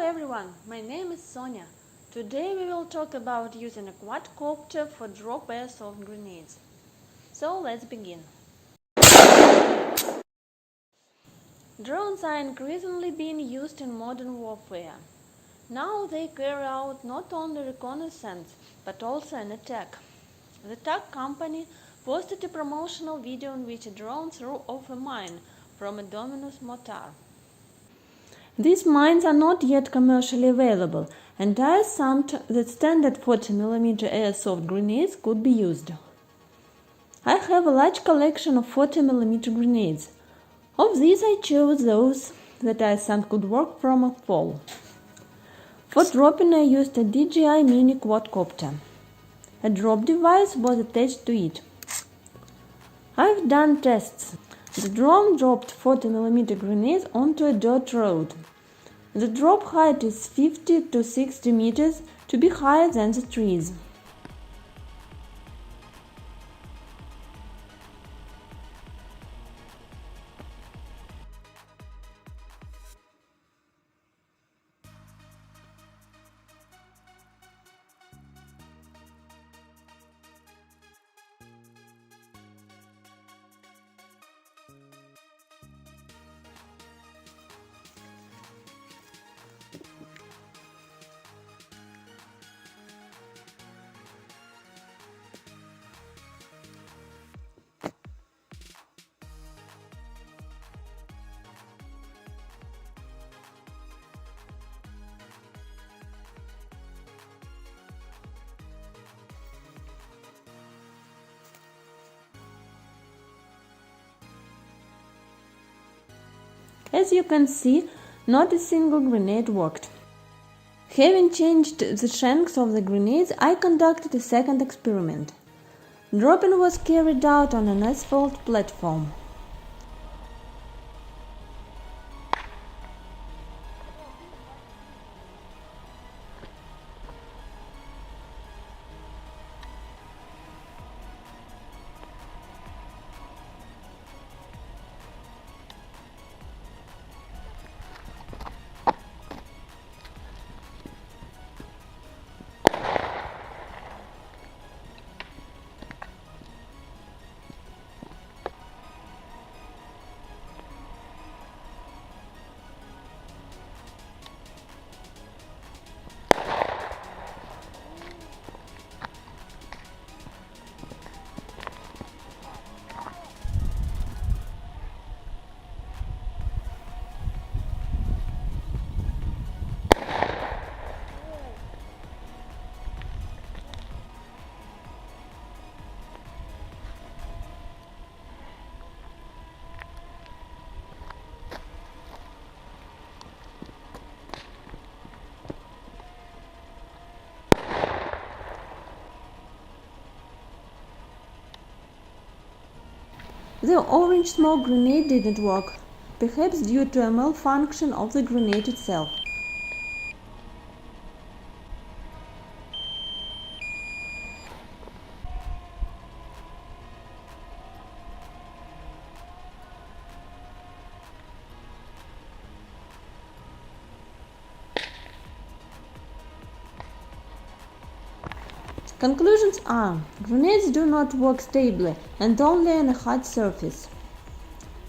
everyone, my name is Sonja. Today we will talk about using a quadcopter for drop airsoft grenades. So let's begin. Drones are increasingly being used in modern warfare. Now they carry out not only reconnaissance but also an attack. The tech company posted a promotional video in which a drone threw off a mine from a Dominus mortar. These mines are not yet commercially available, and I assumed that standard 40mm airsoft grenades could be used. I have a large collection of 40mm grenades. Of these I chose those that I assumed could work from a fall. For dropping I used a DJI mini quadcopter. A drop device was attached to it. I've done tests. The drone dropped 40mm grenades onto a dirt road. The drop height is 50 to 60 meters, to be higher than the trees. As you can see, not a single grenade worked. Having changed the shanks of the grenades, I conducted a second experiment. Dropping was carried out on an asphalt platform. The orange smoke grenade didn't work, perhaps due to a malfunction of the grenade itself. Conclusions are: grenades do not work stably and only on a hard surface.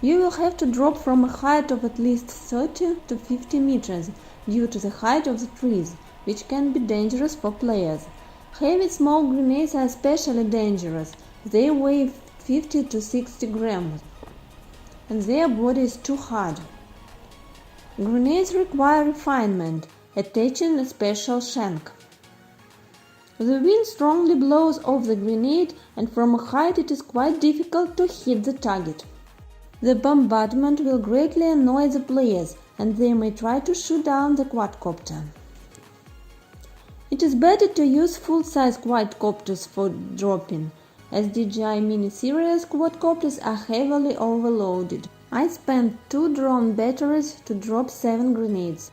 You will have to drop from a height of at least 30 to 50 meters due to the height of the trees, which can be dangerous for players. Heavy smoke grenades are especially dangerous. They weigh 50 to 60 grams, and their body is too hard. Grenades require refinement, attaching a special shank. The wind strongly blows off the grenade, and from a height it is quite difficult to hit the target. The bombardment will greatly annoy the players, and they may try to shoot down the quadcopter. It is better to use full-size quadcopters for dropping, as DJI mini-series quadcopters are heavily overloaded. I spent 2 drone batteries to drop 7 grenades.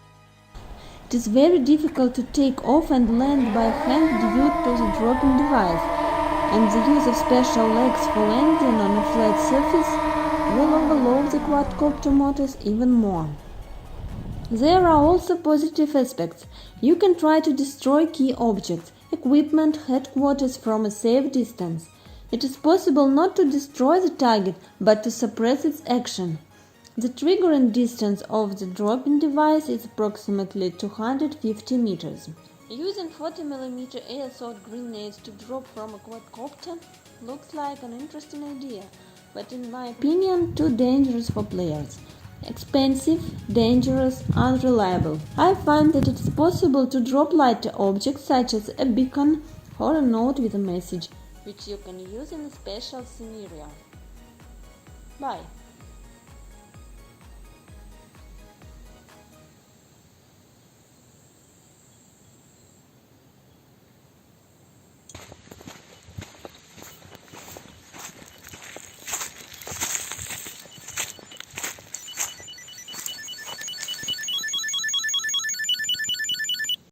It is very difficult to take off and land by hand due to the dropping device, and the use of special legs for landing on a flat surface will overload the quadcopter motors even more. There are also positive aspects. You can try to destroy key objects, equipment, headquarters from a safe distance. It is possible not to destroy the target, but to suppress its action. The triggering distance of the dropping device is approximately 250 meters. Using 40mm airsoft grenades to drop from a quadcopter looks like an interesting idea, but in my opinion too dangerous for players. Expensive, dangerous, unreliable. I find that it is possible to drop lighter objects such as a beacon or a note with a message, which you can use in a special scenario. Bye.